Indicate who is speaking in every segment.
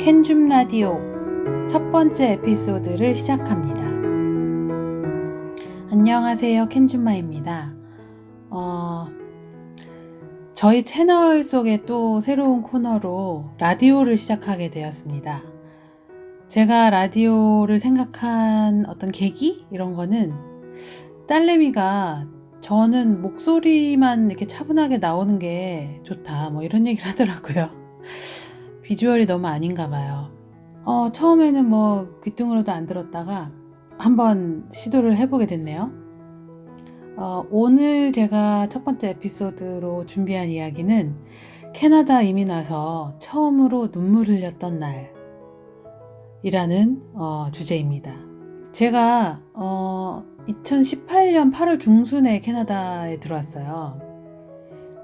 Speaker 1: 캔줌 라디오 첫 번째 에피소드를 시작합니다. 안녕하세요, 캔줌마입니다. 저희 채널 속에 또 새로운 코너로 라디오를 시작하게 되었습니다. 제가 라디오를 생각한 어떤 계기? 이런 거는 딸내미가 저는 목소리만 이렇게 차분하게 나오는 게 좋다 뭐 이런 얘기를 하더라고요. 비주얼이 너무 아닌가 봐요. 처음에는 뭐 귀등으로도 안 들었다가 한번 시도를 해보게 됐네요. 오늘 제가 첫 번째 에피소드로 준비한 이야기는 캐나다 이민 와서 처음으로 눈물 흘렸던 날이라는 주제입니다. 제가 2018년 8월 중순에 캐나다에 들어왔어요.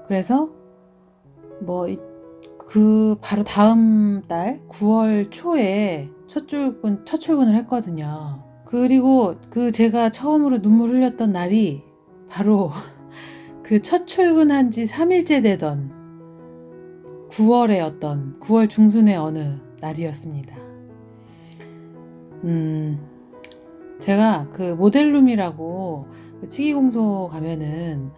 Speaker 1: 그래서 그 바로 다음 달 9월 초에 첫 출근을 했거든요. 그리고 제가 처음으로 눈물 흘렸던 날이 바로 그 첫 출근한 지 3일째 되던 9월 중순의 어느 날이었습니다. 제가 그 모델룸이라고 그 치기공소 가면은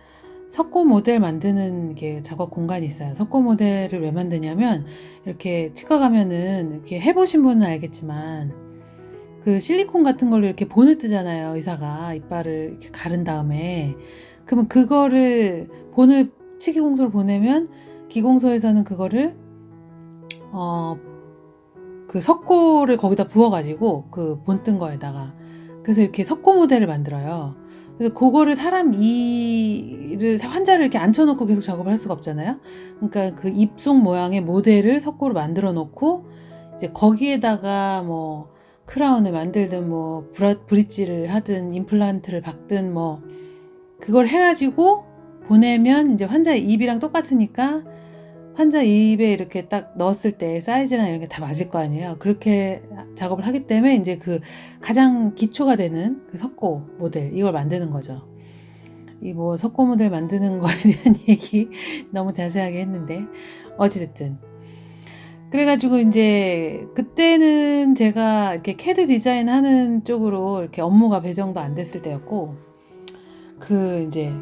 Speaker 1: 석고 모델 만드는 게 작업 공간이 있어요. 석고 모델을 왜 만드냐면 이렇게 치과 가면은 이렇게 해보신 분은 알겠지만 그 실리콘 같은 걸로 이렇게 본을 뜨잖아요. 의사가 이빨을 이렇게 가른 다음에 그러면 그거를 본을 치기공소를 보내면 기공소에서는 그거를 그 석고를 거기다 부어가지고 그 본 뜬 거에다가 그래서 이렇게 석고 모델을 만들어요. 그래서 그거를 환자를 이렇게 앉혀놓고 계속 작업을 할 수가 없잖아요. 그러니까 그 입속 모양의 모델을 석고로 만들어 놓고 이제 거기에다가 뭐 크라운을 만들든 뭐 브릿지를 하든 임플란트를 박든 뭐 그걸 해가지고 보내면 이제 환자의 입이랑 똑같으니까 환자 입에 이렇게 딱 넣었을 때 사이즈랑 이런 게 다 맞을 거 아니에요. 그렇게 작업을 하기 때문에 이제 그 가장 기초가 되는 그 석고 모델 이걸 만드는 거죠. 이 뭐 석고 모델 만드는 거에 대한 얘기 너무 자세하게 했는데 어찌됐든 그래가지고 이제 그때는 제가 이렇게 캐드 디자인 하는 쪽으로 이렇게 업무가 배정도 안 됐을 때였고 이제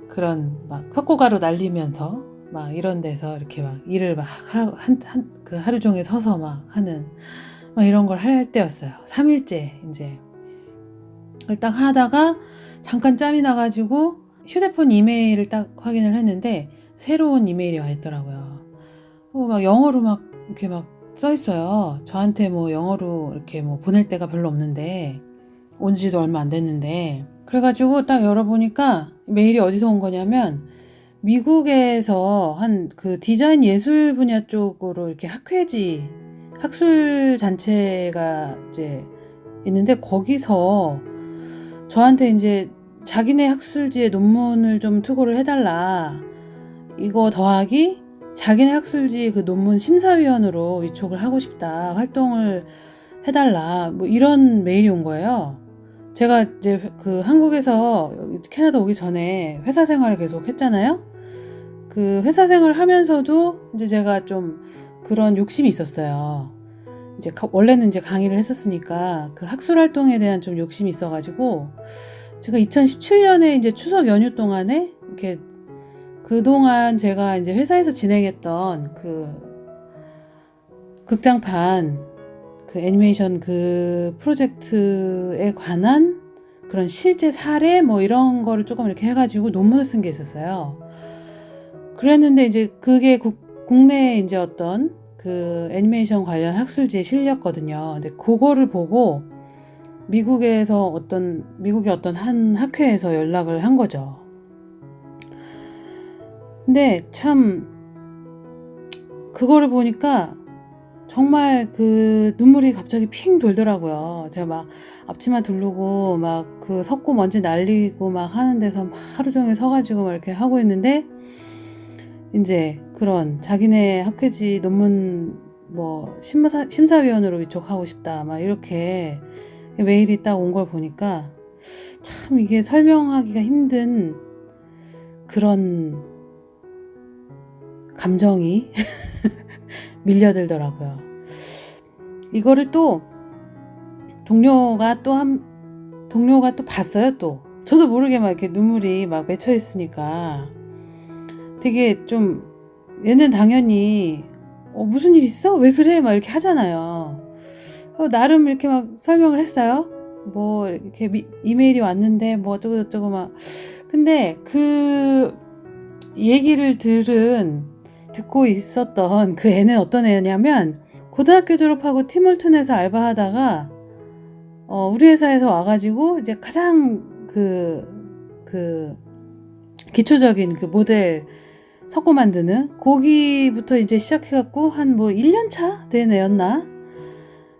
Speaker 1: 그런 막 석고가루 날리면서 막 이런 데서 이렇게 막 일을 막 그 하루 종일 서서 막 하는 막 이런 걸 할 때였어요. 3일째 이제 그걸 딱 하다가 잠깐 짬이 나가지고 휴대폰 이메일을 딱 확인을 했는데 새로운 이메일이 와 있더라고요. 막 영어로 막 이렇게 막 써 있어요. 저한테 뭐 영어로 이렇게 뭐 보낼 때가 별로 없는데 온 지도 얼마 안 됐는데 그래가지고 딱 열어보니까 메일이 어디서 온 거냐면 미국에서 한 그 디자인 예술 분야 쪽으로 이렇게 학술 단체가 이제 있는데 거기서 저한테 이제 자기네 학술지에 논문을 좀 투고를 해달라. 이거 더하기 자기네 학술지 그 논문 심사위원으로 위촉을 하고 싶다. 활동을 해달라. 뭐 이런 메일이 온 거예요. 제가 이제 그 한국에서 캐나다 오기 전에 회사 생활을 계속 했잖아요. 그 회사 생활을 하면서도 이제 제가 좀 그런 욕심이 있었어요. 이제 원래는 이제 강의를 했었으니까 그 학술 활동에 대한 좀 욕심이 있어가지고 제가 2017년에 이제 추석 연휴 동안에 이렇게 그동안 제가 이제 회사에서 진행했던 그 극장판 그 애니메이션 그 프로젝트에 관한 그런 실제 사례 뭐 이런 거를 조금 이렇게 해가지고 논문을 쓴 게 있었어요. 그랬는데 이제 그게 국내에 이제 어떤 그 애니메이션 관련 학술지에 실렸거든요. 근데 그거를 보고 미국의 어떤 한 학회에서 연락을 한 거죠. 근데 참 그거를 보니까 정말 그 눈물이 갑자기 핑 돌더라고요. 제가 막 앞치마 두르고 막 그 석고 먼지 날리고 막 하는 데서 막 하루 종일 서가지고 막 이렇게 하고 있는데 이제 그런 자기네 학회지 논문 뭐 심사위원으로 위촉하고 싶다 막 이렇게 메일이 딱 온 걸 보니까 참 이게 설명하기가 힘든 그런 감정이 밀려들더라고요. 이거를 또 동료가 또 봤어요. 또 저도 모르게 막 이렇게 눈물이 막 맺혀 있으니까 되게 좀, 얘는 당연히 무슨 일 있어? 왜 그래? 막 이렇게 하잖아요. 나름 이렇게 막 설명을 했어요. 뭐 이렇게 이메일이 왔는데 뭐 어쩌고 저쩌고 막. 근데 그 얘기를 듣고 있었던 그 애는 어떤 애냐면, 고등학교 졸업하고 티몰튼에서 알바하다가 우리 회사에서 와가지고 이제 가장 그 기초적인 그 모델 석고 만드는 거기부터 이제 시작해갖고 한 뭐 1년 차 된 애였나?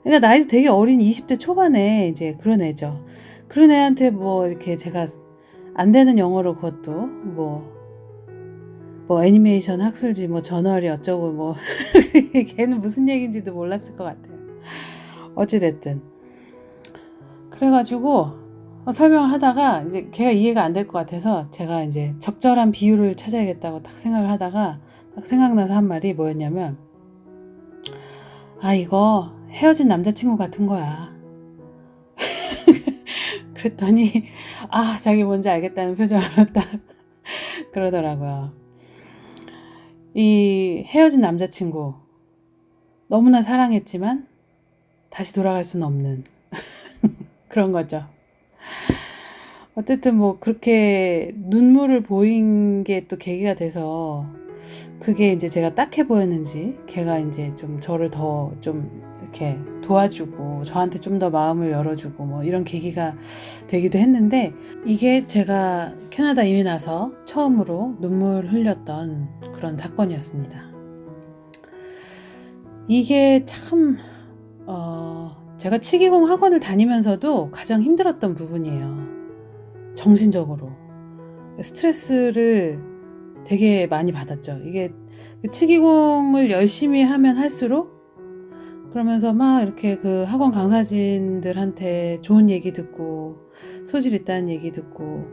Speaker 1: 그러니까 나이도 되게 어린 20대 초반에 이제 그런 애죠. 그런 애한테 뭐 이렇게 제가 안 되는 영어로 그것도 뭐 애니메이션 학술지 뭐 저널이 어쩌고 뭐 걔는 무슨 얘기인지도 몰랐을 것 같아요. 어찌됐든 그래가지고 설명을 하다가 이제 걔가 이해가 안 될 것 같아서 제가 이제 적절한 비유를 찾아야겠다고 딱 생각을 하다가 딱 생각나서 한 말이 뭐였냐면, 이거 헤어진 남자친구 같은 거야. 그랬더니 자기 뭔지 알겠다는 표정으로 딱 그러더라고요. 이 헤어진 남자친구 너무나 사랑했지만 다시 돌아갈 수는 없는 그런 거죠. 어쨌든 뭐 그렇게 눈물을 보인 게 또 계기가 돼서, 그게 이제 제가 딱해 보였는지 걔가 이제 좀 저를 더 좀 이렇게 도와주고 저한테 좀 더 마음을 열어주고 뭐 이런 계기가 되기도 했는데, 이게 제가 캐나다 이민 와서 처음으로 눈물 흘렸던 그런 사건이었습니다. 이게 참 제가 치기공 학원을 다니면서도 가장 힘들었던 부분이에요. 정신적으로 스트레스를 되게 많이 받았죠. 이게 치기공을 열심히 하면 할수록, 그러면서 막 이렇게 그 학원 강사진들한테 좋은 얘기 듣고 소질 있다는 얘기 듣고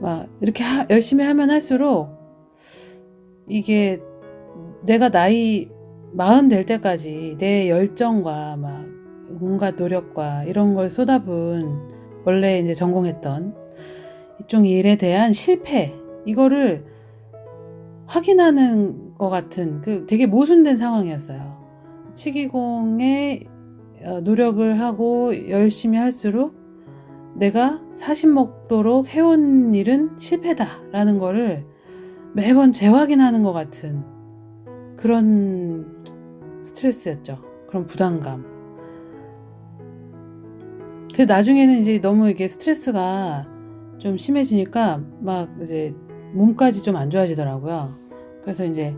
Speaker 1: 막 이렇게 열심히 하면 할수록, 이게 내가 나이 40 될 때까지 내 열정과 막 온갖 노력과 이런 걸 쏟아부은, 원래 이제 전공했던 이쪽 일에 대한 실패, 이거를 확인하는 것 같은 그 되게 모순된 상황이었어요. 치기공에 노력을 하고 열심히 할수록 내가 40 먹도록 해온 일은 실패다라는 거를 매번 재확인하는 것 같은 그런 스트레스였죠. 그런 부담감. 그 나중에는 이제 너무 이게 스트레스가 좀 심해지니까 막 이제 몸까지 좀 안 좋아지더라고요. 그래서 이제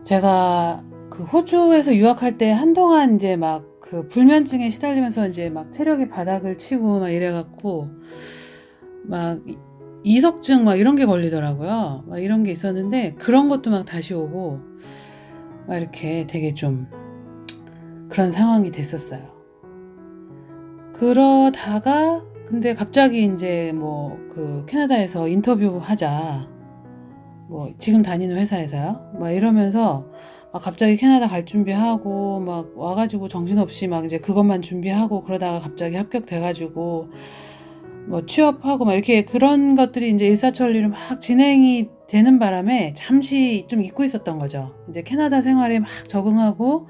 Speaker 1: 제가 그 호주에서 유학할 때 한동안 이제 막 그 불면증에 시달리면서 이제 막 체력이 바닥을 치고 막 이래갖고 막 이석증 막 이런 게 걸리더라고요. 막 이런 게 있었는데, 그런 것도 막 다시 오고 막 이렇게 되게 좀 그런 상황이 됐었어요. 그러다가 근데 갑자기 이제 뭐 그 캐나다에서 인터뷰 하자, 뭐 지금 다니는 회사에서요, 막 이러면서 막 갑자기 캐나다 갈 준비하고 막 와가지고 정신없이 막 이제 그것만 준비하고, 그러다가 갑자기 합격돼가지고 뭐 취업하고 막 이렇게 그런 것들이 이제 일사천리로 막 진행이 되는 바람에 잠시 좀 잊고 있었던 거죠. 이제 캐나다 생활에 막 적응하고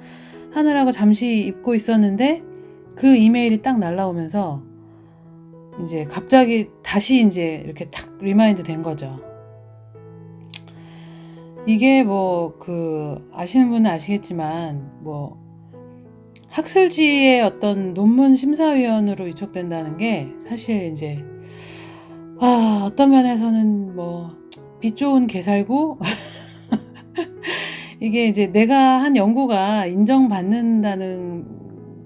Speaker 1: 하느라고 잠시 잊고 있었는데, 그 이메일이 딱 날라오면서 이제 갑자기 다시 이제 이렇게 탁 리마인드 된 거죠. 이게 뭐 그 아시는 분은 아시겠지만, 뭐 학술지의 어떤 논문 심사위원으로 위촉된다는 게 사실 이제 어떤 면에서는 뭐 빛 좋은 개살구 이게 이제 내가 한 연구가 인정받는다는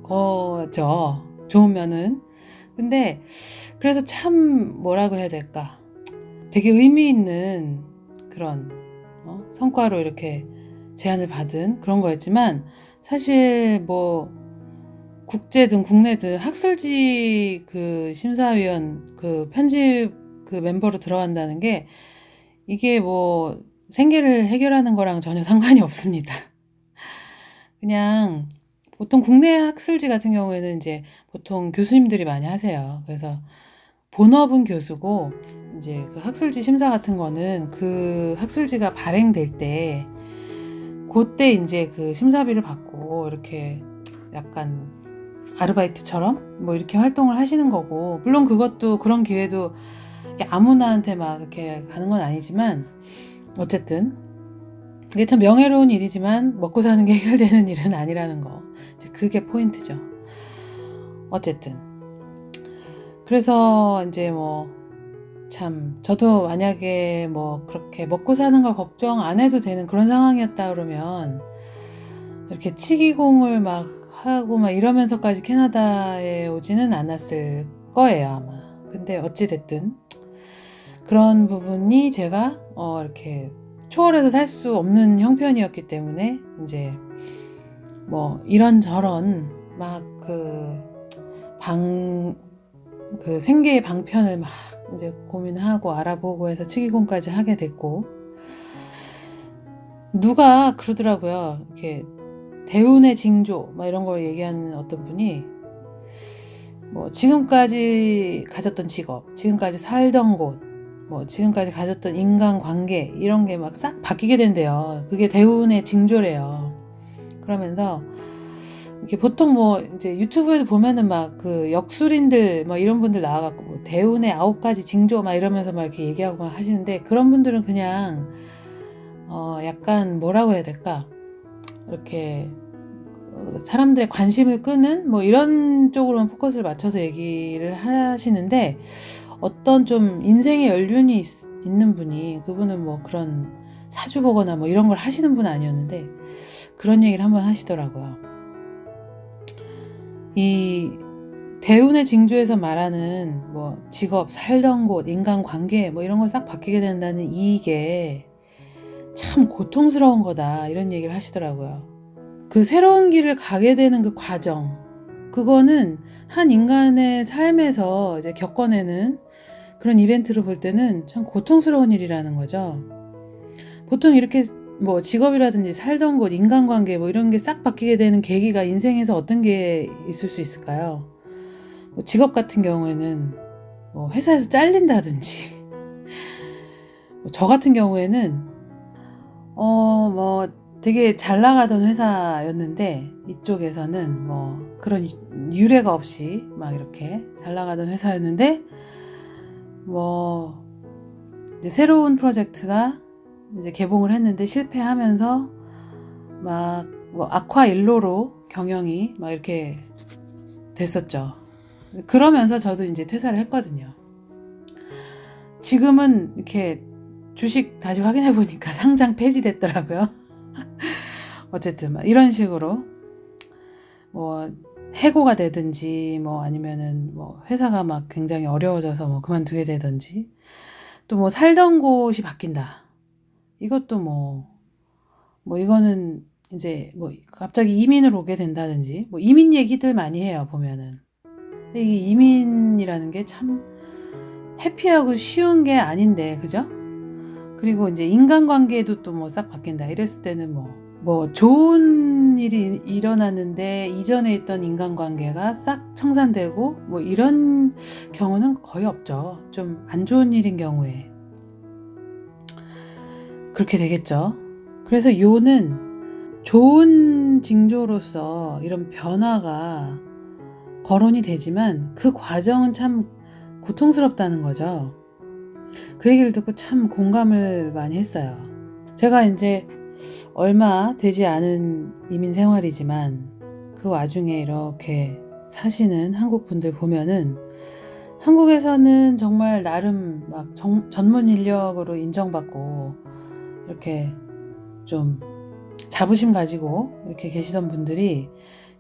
Speaker 1: 거죠. 좋은 면은. 근데 그래서 참 뭐라고 해야 될까? 되게 의미 있는 그런 성과로 이렇게 제안을 받은 그런 거였지만, 사실 뭐 국제든 국내든 학술지 그 심사위원 그 편집 그 멤버로 들어간다는 게, 이게 뭐 생계를 해결하는 거랑 전혀 상관이 없습니다. 그냥 보통 국내 학술지 같은 경우에는 이제 보통 교수님들이 많이 하세요. 그래서 본업은 교수고 이제 그 학술지 심사 같은 거는 그 학술지가 발행될 때 그때 이제 그 심사비를 받고 이렇게 약간 아르바이트처럼 뭐 이렇게 활동을 하시는 거고, 물론 그것도 그런 기회도 아무나한테 막 이렇게 가는 건 아니지만 어쨌든 이게 참 명예로운 일이지만 먹고 사는 게 해결되는 일은 아니라는 거, 이제 그게 포인트죠. 어쨌든 그래서 이제 뭐 참 저도 만약에 뭐 그렇게 먹고 사는 걸 걱정 안 해도 되는 그런 상황이었다 그러면 이렇게 치기공을 막 하고 막 이러면서까지 캐나다에 오지는 않았을 거예요, 아마. 근데 어찌 됐든 그런 부분이 제가 이렇게 초월해서 살 수 없는 형편이었기 때문에 이제 뭐 이런저런 막 그 생계의 방편을 막 이제 고민하고 알아보고 해서 치기공까지 하게 됐고, 누가 그러더라고요. 이렇게 대운의 징조 막 이런 걸 얘기하는 어떤 분이 뭐 지금까지 가졌던 직업, 지금까지 살던 곳, 뭐 지금까지 가졌던 인간관계 이런 게 막 싹 바뀌게 된대요. 그게 대운의 징조래요. 그러면서 이렇게 보통 뭐 이제 유튜브에도 보면은 막 그 역술인들 뭐 이런 분들 나와갖고 뭐 대운의 9가지 징조 막 이러면서 막 이렇게 얘기하고 막 하시는데, 그런 분들은 그냥 약간 뭐라고 해야 될까, 이렇게 사람들의 관심을 끄는 뭐 이런 쪽으로만 포커스를 맞춰서 얘기를 하시는데, 어떤 좀 인생의 연륜이 있는 분이, 그분은 뭐 그런 사주 보거나 뭐 이런 걸 하시는 분은 아니었는데 그런 얘기를 한번 하시더라고요. 이 대운의 징조에서 말하는 뭐 직업, 살던 곳, 인간관계 뭐 이런 거 싹 바뀌게 된다는 이게 참 고통스러운 거다, 이런 얘기를 하시더라고요. 그 새로운 길을 가게 되는 그 과정, 그거는 한 인간의 삶에서 이제 겪어내는 그런 이벤트를 볼 때는 참 고통스러운 일이라는 거죠. 보통 이렇게 뭐 직업이라든지 살던 곳, 인간관계 뭐 이런 게 싹 바뀌게 되는 계기가 인생에서 어떤 게 있을 수 있을까요? 뭐 직업 같은 경우에는 뭐 회사에서 잘린다든지, 뭐 저 같은 경우에는 뭐 되게 잘 나가던 회사였는데 이쪽에서는 뭐 그런 유례가 없이 막 이렇게 잘 나가던 회사였는데, 뭐 이제 새로운 프로젝트가 이제 개봉을 했는데 실패하면서 막 뭐 아쿠아일로로 경영이 막 이렇게 됐었죠. 그러면서 저도 이제 퇴사를 했거든요. 지금은 이렇게 주식 다시 확인해 보니까 상장 폐지됐더라고요. 어쨌든 막 이런 식으로 뭐 해고가 되든지 뭐 아니면은 뭐 회사가 막 굉장히 어려워져서 뭐 그만두게 되든지, 또 뭐 살던 곳이 바뀐다, 이것도 뭐 이거는 이제 뭐 갑자기 이민을 오게 된다든지 뭐 이민 얘기들 많이 해요, 보면은. 이게 이민이라는 게 참 해피하고 쉬운 게 아닌데, 그죠? 그리고 이제 인간관계도 또 뭐 싹 바뀐다 이랬을 때는 뭐 좋은 일이 일어났는데 이전에 있던 인간관계가 싹 청산되고 뭐 이런 경우는 거의 없죠. 좀 안 좋은 일인 경우에 그렇게 되겠죠. 그래서 요는 좋은 징조로서 이런 변화가 거론이 되지만 그 과정은 참 고통스럽다는 거죠. 그 얘기를 듣고 참 공감을 많이 했어요. 제가 이제 얼마 되지 않은 이민 생활이지만 그 와중에 이렇게 사시는 한국 분들 보면은 한국에서는 정말 나름 막 전문 인력으로 인정받고 이렇게 좀 자부심 가지고 이렇게 계시던 분들이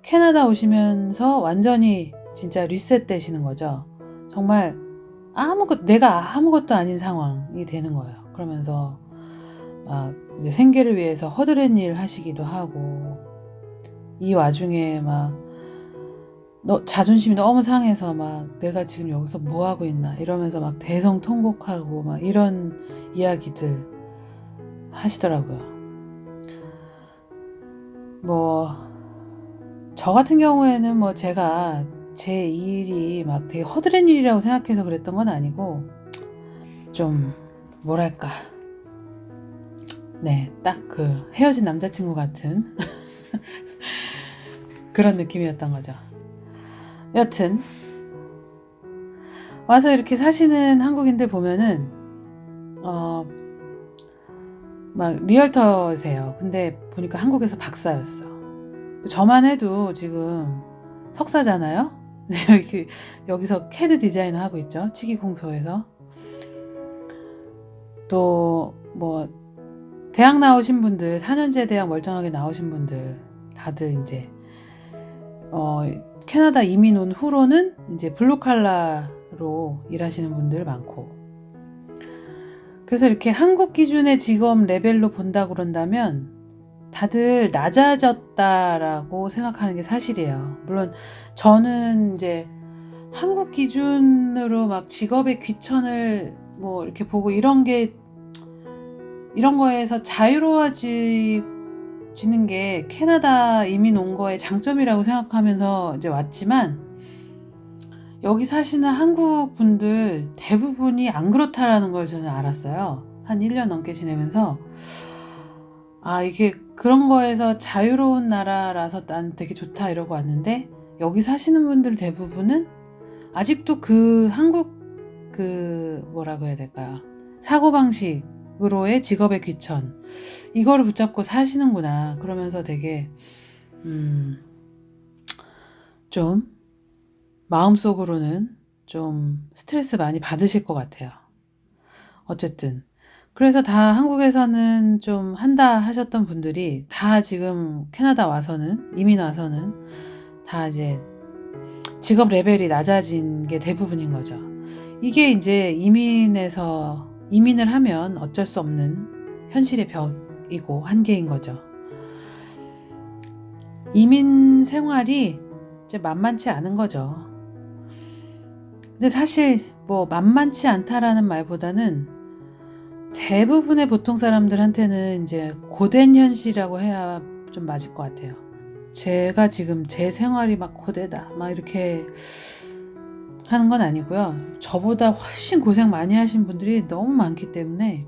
Speaker 1: 캐나다 오시면서 완전히 진짜 리셋 되시는 거죠. 정말 내가 아무것도 아닌 상황이 되는 거예요. 그러면서 막 이제 생계를 위해서 허드렛 일 하시기도 하고, 이 와중에 막 자존심이 너무 상해서 막 내가 지금 여기서 뭐 하고 있나 이러면서 막 대성통곡하고 막 이런 이야기들 하시더라고요. 뭐 저 같은 경우에는 뭐 제가 제 일이 막 되게 허드렛 일이라고 생각해서 그랬던 건 아니고 좀 뭐랄까 네, 딱 그 헤어진 남자친구 같은 그런 느낌이었던 거죠. 여튼 와서 이렇게 사시는 한국인들 보면은 막 리얼터세요. 근데 보니까 한국에서 박사였어. 저만 해도 지금 석사잖아요. 여기서 캐드 디자이너 하고 있죠. 치기공소에서. 또 뭐 대학 나오신 분들, 4년제 대학 멀쩡하게 나오신 분들 다들 이제 캐나다 이민 온 후로는 이제 블루칼라로 일하시는 분들 많고, 그래서 이렇게 한국 기준의 직업 레벨로 본다 그런다면 다들 낮아졌다라고 생각하는 게 사실이에요. 물론 저는 이제 한국 기준으로 막 직업의 귀천을 뭐 이렇게 보고 이런 거에서 자유로워지는 게 캐나다 이민 온 거의 장점이라고 생각하면서 이제 왔지만, 여기 사시는 한국 분들 대부분이 안 그렇다라는 걸 저는 알았어요. 한 1년 넘게 지내면서 이게 그런 거에서 자유로운 나라라서 난 되게 좋다 이러고 왔는데, 여기 사시는 분들 대부분은 아직도 그 한국 뭐라고 해야 될까요? 사고방식으로의 직업의 귀천, 이거를 붙잡고 사시는구나. 그러면서 되게 좀 마음속으로는 좀 스트레스 많이 받으실 것 같아요. 어쨌든 그래서 다 한국에서는 좀 한다 하셨던 분들이 다 지금 캐나다 와서는, 이민 와서는 다 이제 직업 레벨이 낮아진 게 대부분인 거죠. 이게 이제 이민을 하면 어쩔 수 없는 현실의 벽이고 한계인 거죠. 이민 생활이 이제 만만치 않은 거죠. 근데 사실 뭐 만만치 않다라는 말보다는 대부분의 보통 사람들한테는 이제 고된 현실이라고 해야 좀 맞을 것 같아요. 제가 지금 제 생활이 막 고되다 막 이렇게 하는 건 아니고요. 저보다 훨씬 고생 많이 하신 분들이 너무 많기 때문에,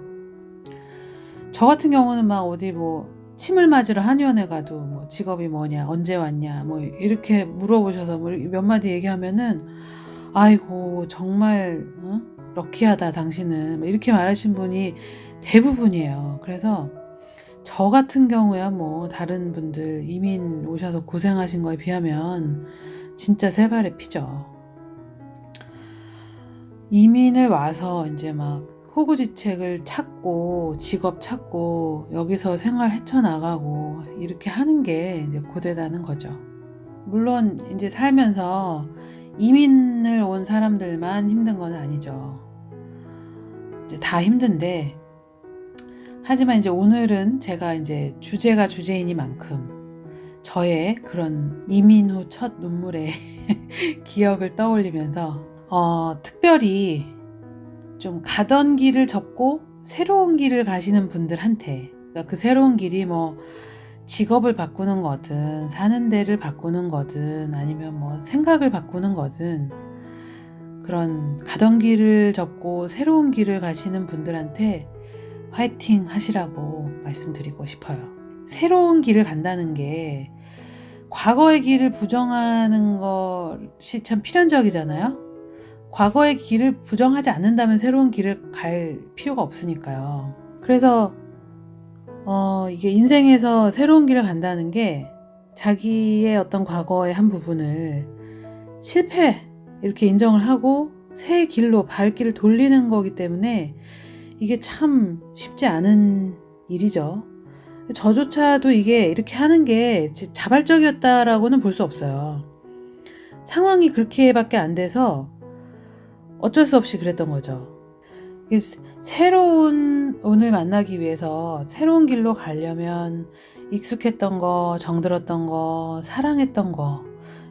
Speaker 1: 저 같은 경우는 막 어디 뭐 침을 맞으러 한의원에 가도 뭐 직업이 뭐냐, 언제 왔냐, 뭐 이렇게 물어보셔서 뭐 몇 마디 얘기하면은 아이고 정말 럭키하다 당신은, 뭐 이렇게 말하신 분이 대부분이에요. 그래서 저 같은 경우야 뭐 다른 분들 이민 오셔서 고생하신 거에 비하면 진짜 세 발의 피죠. 이민을 와서 이제 막 호구지책을 찾고 직업 찾고 여기서 생활 헤쳐나가고 이렇게 하는 게 이제 고되다는 거죠. 물론 이제 살면서 이민을 온 사람들만 힘든 건 아니죠. 이제 다 힘든데, 하지만 이제 오늘은 제가 이제 주제가 주제이니만큼 저의 그런 이민 후 첫 눈물의 기억을 떠올리면서 특별히 좀 가던 길을 접고 새로운 길을 가시는 분들한테, 그러니까 그 새로운 길이 뭐 직업을 바꾸는 거든 사는 데를 바꾸는 거든 아니면 뭐 생각을 바꾸는 거든, 그런 가던 길을 접고 새로운 길을 가시는 분들한테 화이팅 하시라고 말씀드리고 싶어요. 새로운 길을 간다는 게 과거의 길을 부정하는 것이 참 필연적이잖아요. 과거의 길을 부정하지 않는다면 새로운 길을 갈 필요가 없으니까요. 그래서 이게 인생에서 새로운 길을 간다는 게 자기의 어떤 과거의 한 부분을 실패 이렇게 인정을 하고 새 길로 발길을 돌리는 거기 때문에 이게 참 쉽지 않은 일이죠. 저조차도 이게 이렇게 하는 게 자발적이었다라고는 볼 수 없어요. 상황이 그렇게밖에 안 돼서 어쩔 수 없이 그랬던 거죠. 새로운 운을 만나기 위해서 새로운 길로 가려면 익숙했던 거, 정들었던 거, 사랑했던 거,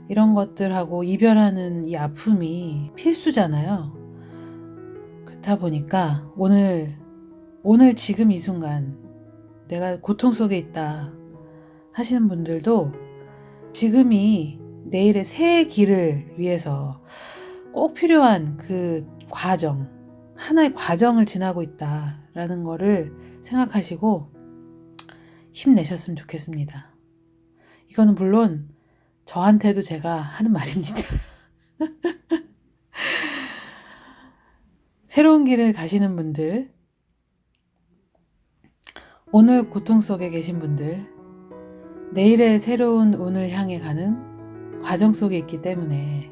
Speaker 1: 이런 것들하고 이별하는 이 아픔이 필수잖아요. 그렇다 보니까 오늘 지금 이 순간 내가 고통 속에 있다 하시는 분들도 지금이 내일의 새 길을 위해서 꼭 필요한 그 과정, 하나의 과정을 지나고 있다라는 거를 생각하시고 힘내셨으면 좋겠습니다. 이거는 물론 저한테도 제가 하는 말입니다. 새로운 길을 가시는 분들, 오늘 고통 속에 계신 분들, 내일의 새로운 운을 향해 가는 과정 속에 있기 때문에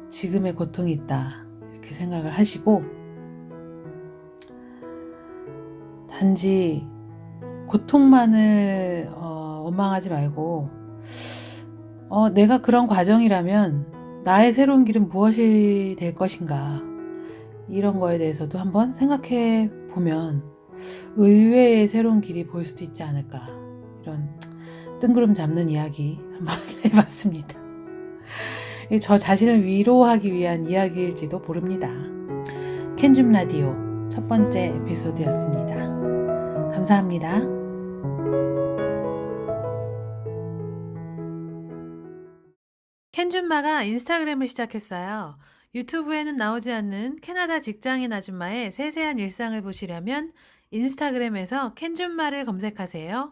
Speaker 1: 지금의 고통이 있다 이렇게 생각을 하시고, 단지 고통만을 원망하지 말고 내가 그런 과정이라면 나의 새로운 길은 무엇이 될 것인가, 이런 거에 대해서도 한번 생각해 보면 의외의 새로운 길이 보일 수도 있지 않을까, 이런 뜬구름 잡는 이야기 한번 해봤습니다. 저 자신을 위로하기 위한 이야기일지도 모릅니다. 캔줌 라디오 첫 번째 에피소드였습니다. 감사합니다. 캔줌마가 인스타그램을 시작했어요. 유튜브에는 나오지 않는 캐나다 직장인 아줌마의 세세한 일상을 보시려면 인스타그램에서 캔줌마를 검색하세요.